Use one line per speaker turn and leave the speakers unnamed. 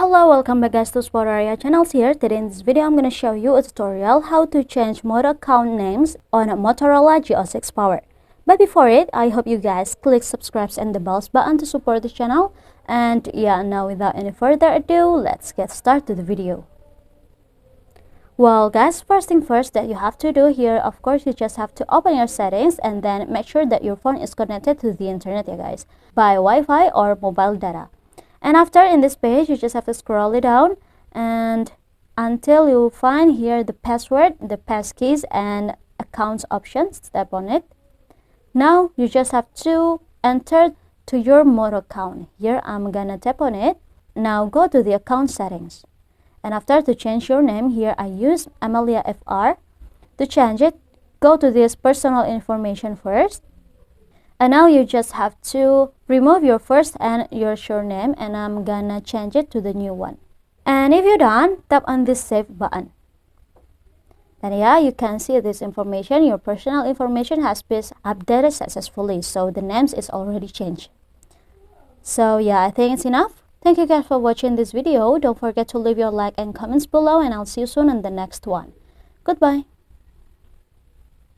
Hello, welcome back guys to Sportaria channels here. Today in this video I'm going to show you a tutorial how to change Moto account names on a Motorola G06 Power. But before it, I hope you guys click subscribe and the bells button to support the channel. And yeah, now without any further ado, let's get started to the video. Well guys, first thing first that you have to do here, of course, you just have to open your settings and then make sure that your phone is connected to the internet, yeah guys, by Wi-Fi or mobile data. And after in this page, you just have to scroll it down and until you find here the password, the passkeys and accounts options. Tap on it. Now you just have to enter to your Moto account. Here I'm gonna tap on it. Now go to the account settings. And after to change your name, here I use Amelia FR. To change it, go to this personal information first. And now you just have to remove your first and your surname, and I'm gonna change it to the new one. And if you're done, tap on this save button. And yeah, you can see this information, your personal information has been updated successfully. So the names is already changed. So yeah, I think it's enough. Thank you guys for watching this video. Don't forget to leave your like and comments below, and I'll see you soon in the next one. Goodbye.